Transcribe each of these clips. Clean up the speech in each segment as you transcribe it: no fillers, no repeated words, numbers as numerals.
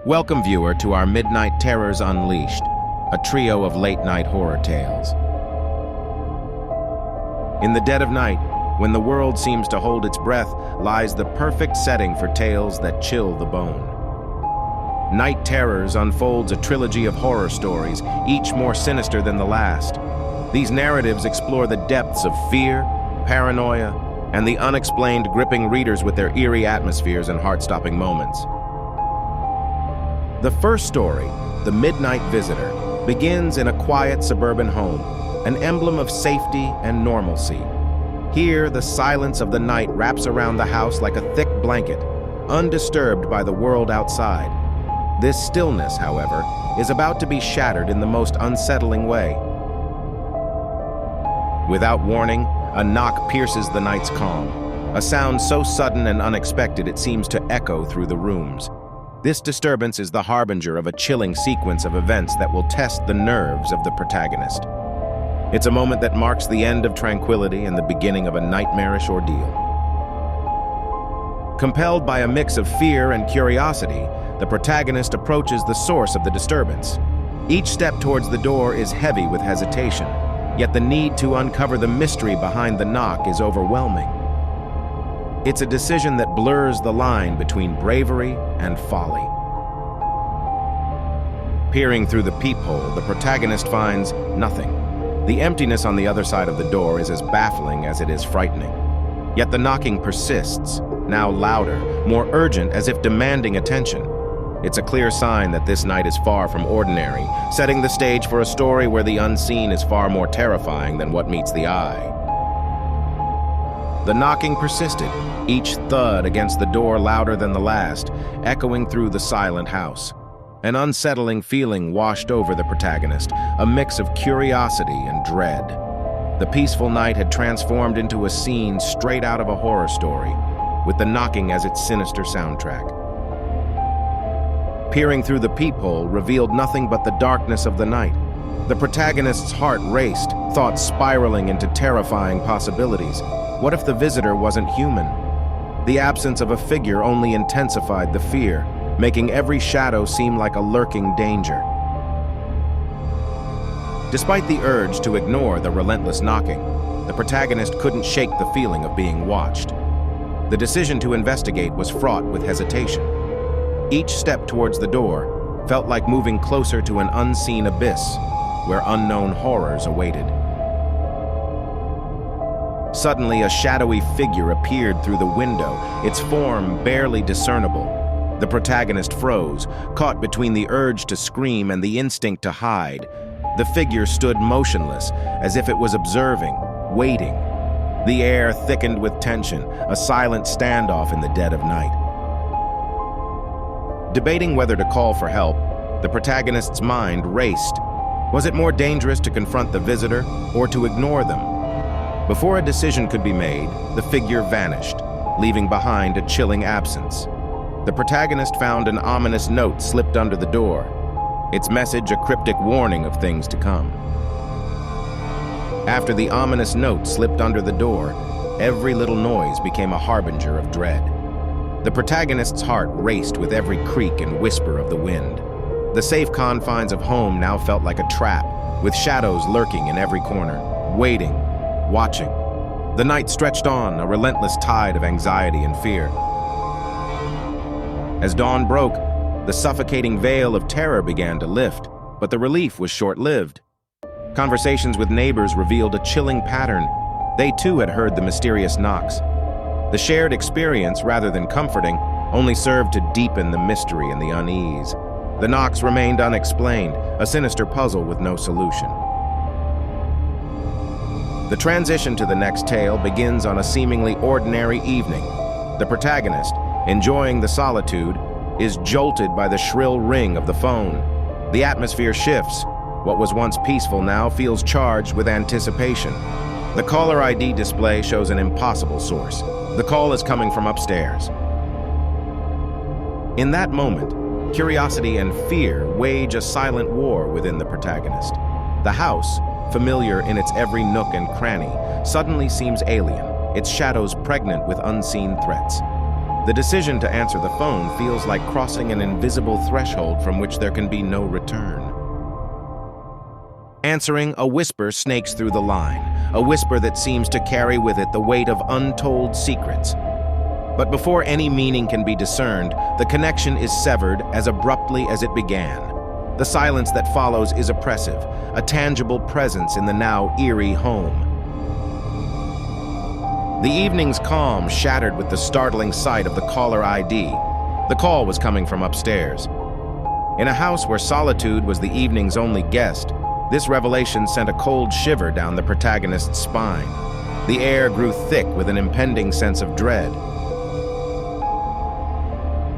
Welcome, viewer, to our Midnight Terrors Unleashed, a trio of late-night horror tales. In the dead of night, when the world seems to hold its breath, lies the perfect setting for tales that chill the bone. Night Terrors unfolds a trilogy of horror stories, each more sinister than the last. These narratives explore the depths of fear, paranoia, and the unexplained, gripping readers with their eerie atmospheres and heart-stopping moments. The first story, The Midnight Visitor, begins in a quiet suburban home, an emblem of safety and normalcy. Here, the silence of the night wraps around the house like a thick blanket, undisturbed by the world outside. This stillness, however, is about to be shattered in the most unsettling way. Without warning, a knock pierces the night's calm, a sound so sudden and unexpected it seems to echo through the rooms. This disturbance is the harbinger of a chilling sequence of events that will test the nerves of the protagonist. It's a moment that marks the end of tranquility and the beginning of a nightmarish ordeal. Compelled by a mix of fear and curiosity, the protagonist approaches the source of the disturbance. Each step towards the door is heavy with hesitation, yet the need to uncover the mystery behind the knock is overwhelming. It's a decision that blurs the line between bravery and folly. Peering through the peephole, the protagonist finds nothing. The emptiness on the other side of the door is as baffling as it is frightening. Yet the knocking persists, now louder, more urgent, as if demanding attention. It's a clear sign that this night is far from ordinary, setting the stage for a story where the unseen is far more terrifying than what meets the eye. The knocking persisted, each thud against the door louder than the last, echoing through the silent house. An unsettling feeling washed over the protagonist, a mix of curiosity and dread. The peaceful night had transformed into a scene straight out of a horror story, with the knocking as its sinister soundtrack. Peering through the peephole revealed nothing but the darkness of the night. The protagonist's heart raced, thoughts spiraling into terrifying possibilities. What if the visitor wasn't human? The absence of a figure only intensified the fear, making every shadow seem like a lurking danger. Despite the urge to ignore the relentless knocking, the protagonist couldn't shake the feeling of being watched. The decision to investigate was fraught with hesitation. Each step towards the door felt like moving closer to an unseen abyss, where unknown horrors awaited. Suddenly, a shadowy figure appeared through the window, its form barely discernible. The protagonist froze, caught between the urge to scream and the instinct to hide. The figure stood motionless, as if it was observing, waiting. The air thickened with tension, a silent standoff in the dead of night. Debating whether to call for help, the protagonist's mind raced. Was it more dangerous to confront the visitor or to ignore them? Before a decision could be made, the figure vanished, leaving behind a chilling absence. The protagonist found an ominous note slipped under the door, its message a cryptic warning of things to come. After the ominous note slipped under the door, every little noise became a harbinger of dread. The protagonist's heart raced with every creak and whisper of the wind. The safe confines of home now felt like a trap, with shadows lurking in every corner, waiting, watching. The night stretched on, a relentless tide of anxiety and fear. As dawn broke, the suffocating veil of terror began to lift, but the relief was short-lived. Conversations with neighbors revealed a chilling pattern. They too had heard the mysterious knocks. The shared experience, rather than comforting, only served to deepen the mystery and the unease. The knocks remained unexplained, a sinister puzzle with no solution. The transition to the next tale begins on a seemingly ordinary evening. The protagonist, enjoying the solitude, is jolted by the shrill ring of the phone. The atmosphere shifts. What was once peaceful now feels charged with anticipation. The caller ID display shows an impossible source. The call is coming from upstairs. In that moment, curiosity and fear wage a silent war within the protagonist. The house, familiar in its every nook and cranny, suddenly seems alien, its shadows pregnant with unseen threats. The decision to answer the phone feels like crossing an invisible threshold from which there can be no return. Answering, a whisper snakes through the line, a whisper that seems to carry with it the weight of untold secrets. But before any meaning can be discerned, the connection is severed as abruptly as it began. The silence that follows is oppressive, a tangible presence in the now eerie home. The evening's calm shattered with the startling sight of the caller ID. The call was coming from upstairs. In a house where solitude was the evening's only guest, this revelation sent a cold shiver down the protagonist's spine. The air grew thick with an impending sense of dread.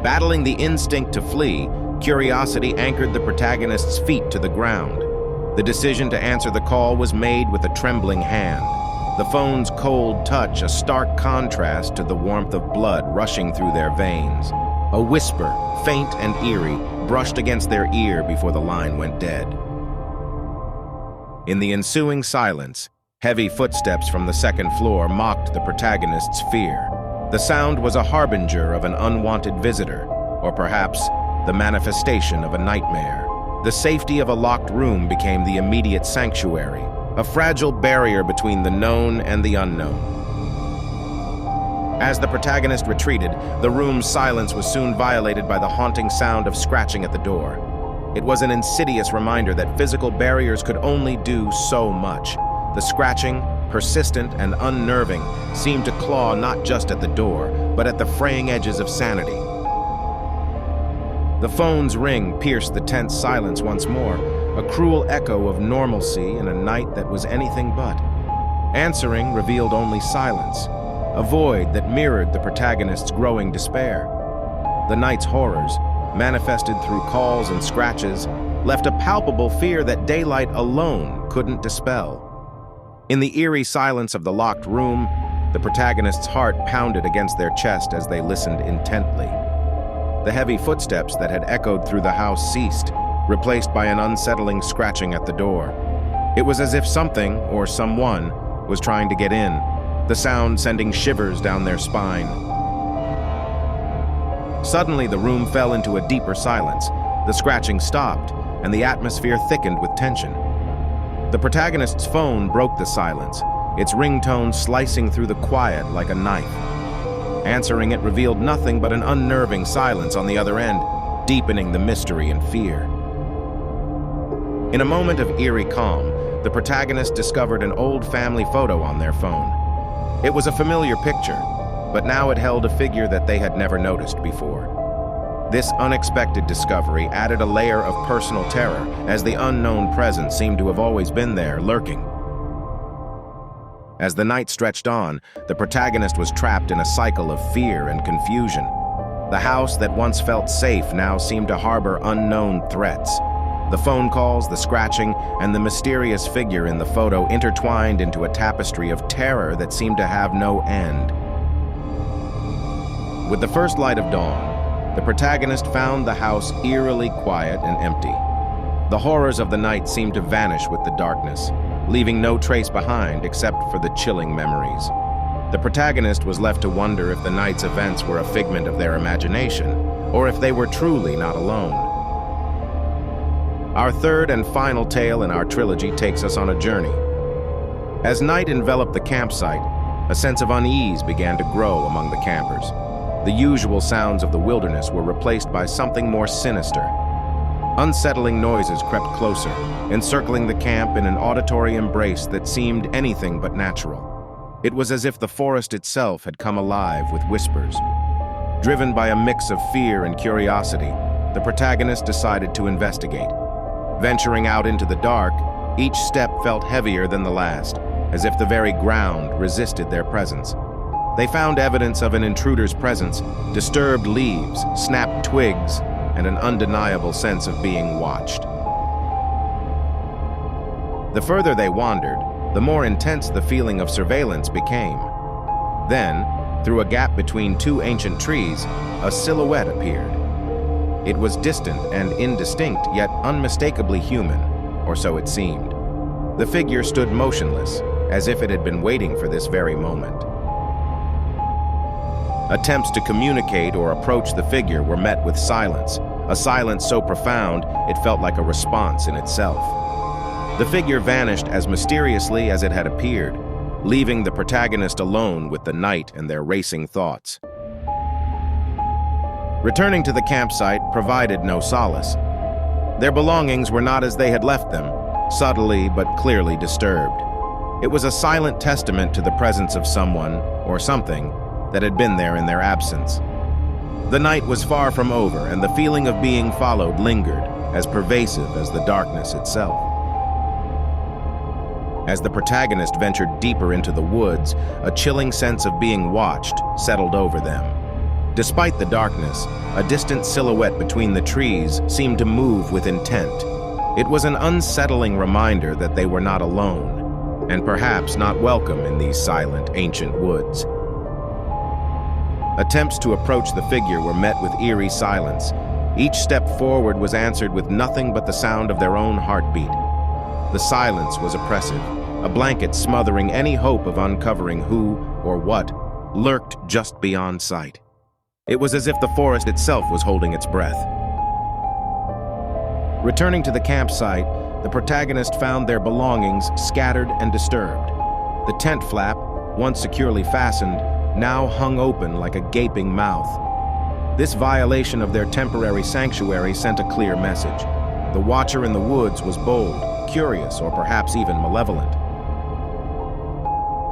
Battling the instinct to flee, curiosity anchored the protagonist's feet to the ground. The decision to answer the call was made with a trembling hand. The phone's cold touch, a stark contrast to the warmth of blood rushing through their veins. A whisper, faint and eerie, brushed against their ear before the line went dead. In the ensuing silence, heavy footsteps from the second floor mocked the protagonist's fear. The sound was a harbinger of an unwanted visitor, or perhaps the manifestation of a nightmare. The safety of a locked room became the immediate sanctuary, a fragile barrier between the known and the unknown. As the protagonist retreated, the room's silence was soon violated by the haunting sound of scratching at the door. It was an insidious reminder that physical barriers could only do so much. The scratching, persistent and unnerving, seemed to claw not just at the door, but at the fraying edges of sanity. The phone's ring pierced the tense silence once more, a cruel echo of normalcy in a night that was anything but. Answering revealed only silence, a void that mirrored the protagonist's growing despair. The night's horrors, manifested through calls and scratches, left a palpable fear that daylight alone couldn't dispel. In the eerie silence of the locked room, the protagonist's heart pounded against their chest as they listened intently. The heavy footsteps that had echoed through the house ceased, replaced by an unsettling scratching at the door. It was as if something, or someone, was trying to get in, the sound sending shivers down their spine. Suddenly, the room fell into a deeper silence. The scratching stopped, and the atmosphere thickened with tension. The protagonist's phone broke the silence, its ringtone slicing through the quiet like a knife. Answering it revealed nothing but an unnerving silence on the other end, deepening the mystery and fear. In a moment of eerie calm, the protagonist discovered an old family photo on their phone. It was a familiar picture, but now it held a figure that they had never noticed before. This unexpected discovery added a layer of personal terror, as the unknown presence seemed to have always been there, lurking. As the night stretched on, the protagonist was trapped in a cycle of fear and confusion. The house that once felt safe now seemed to harbor unknown threats. The phone calls, the scratching, and the mysterious figure in the photo intertwined into a tapestry of terror that seemed to have no end. With the first light of dawn, the protagonist found the house eerily quiet and empty. The horrors of the night seemed to vanish with the darkness, leaving no trace behind except for the chilling memories. The protagonist was left to wonder if the night's events were a figment of their imagination, or if they were truly not alone. Our third and final tale in our trilogy takes us on a journey. As night enveloped the campsite, a sense of unease began to grow among the campers. The usual sounds of the wilderness were replaced by something more sinister. Unsettling noises crept closer, encircling the camp in an auditory embrace that seemed anything but natural. It was as if the forest itself had come alive with whispers. Driven by a mix of fear and curiosity, the protagonist decided to investigate. Venturing out into the dark, each step felt heavier than the last, as if the very ground resisted their presence. They found evidence of an intruder's presence, disturbed leaves, snapped twigs, and an undeniable sense of being watched. The further they wandered, the more intense the feeling of surveillance became. Then, through a gap between two ancient trees, a silhouette appeared. It was distant and indistinct, yet unmistakably human, or so it seemed. The figure stood motionless, as if it had been waiting for this very moment. Attempts to communicate or approach the figure were met with silence, a silence so profound it felt like a response in itself. The figure vanished as mysteriously as it had appeared, leaving the protagonist alone with the night and their racing thoughts. Returning to the campsite provided no solace. Their belongings were not as they had left them, subtly but clearly disturbed. It was a silent testament to the presence of someone, or something, that had been there in their absence. The night was far from over, and the feeling of being followed lingered, as pervasive as the darkness itself. As the protagonist ventured deeper into the woods, a chilling sense of being watched settled over them. Despite the darkness, a distant silhouette between the trees seemed to move with intent. It was an unsettling reminder that they were not alone, and perhaps not welcome in these silent, ancient woods. Attempts to approach the figure were met with eerie silence. Each step forward was answered with nothing but the sound of their own heartbeat. The silence was oppressive, a blanket smothering any hope of uncovering who, or what, lurked just beyond sight. It was as if the forest itself was holding its breath. Returning to the campsite, the protagonist found their belongings scattered and disturbed. The tent flap, once securely fastened, now hung open like a gaping mouth. This violation of their temporary sanctuary sent a clear message. The watcher in the woods was bold, curious, or perhaps even malevolent.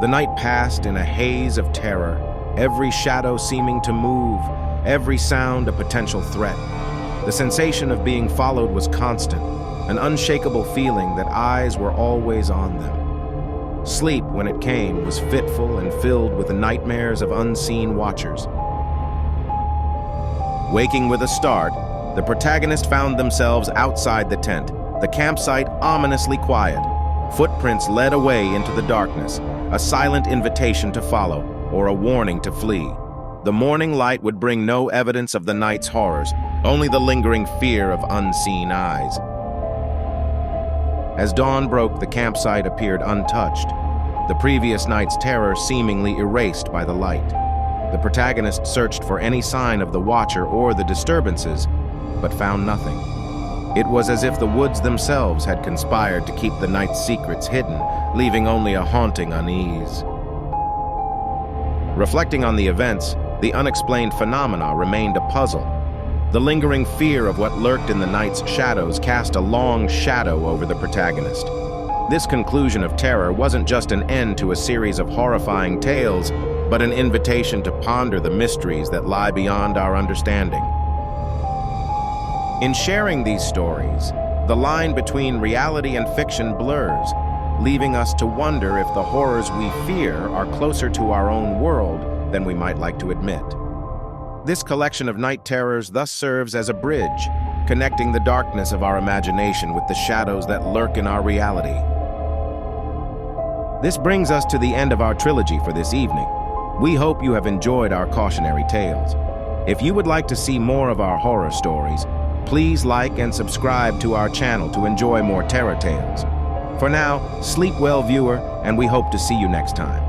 The night passed in a haze of terror, every shadow seeming to move, every sound a potential threat. The sensation of being followed was constant, an unshakable feeling that eyes were always on them. Sleep, when it came, was fitful and filled with the nightmares of unseen watchers. Waking with a start, the protagonist found themselves outside the tent, the campsite ominously quiet. Footprints led away into the darkness, a silent invitation to follow, or a warning to flee. The morning light would bring no evidence of the night's horrors, only the lingering fear of unseen eyes. As dawn broke, the campsite appeared untouched, the previous night's terror seemingly erased by the light. The protagonist searched for any sign of the watcher or the disturbances, but found nothing. It was as if the woods themselves had conspired to keep the night's secrets hidden, leaving only a haunting unease. Reflecting on the events, the unexplained phenomena remained a puzzle. The lingering fear of what lurked in the night's shadows cast a long shadow over the protagonist. This conclusion of terror wasn't just an end to a series of horrifying tales, but an invitation to ponder the mysteries that lie beyond our understanding. In sharing these stories, the line between reality and fiction blurs, leaving us to wonder if the horrors we fear are closer to our own world than we might like to admit. This collection of night terrors thus serves as a bridge, connecting the darkness of our imagination with the shadows that lurk in our reality. This brings us to the end of our trilogy for this evening. We hope you have enjoyed our cautionary tales. If you would like to see more of our horror stories, please like and subscribe to our channel to enjoy more terror tales. For now, sleep well, viewer, and we hope to see you next time.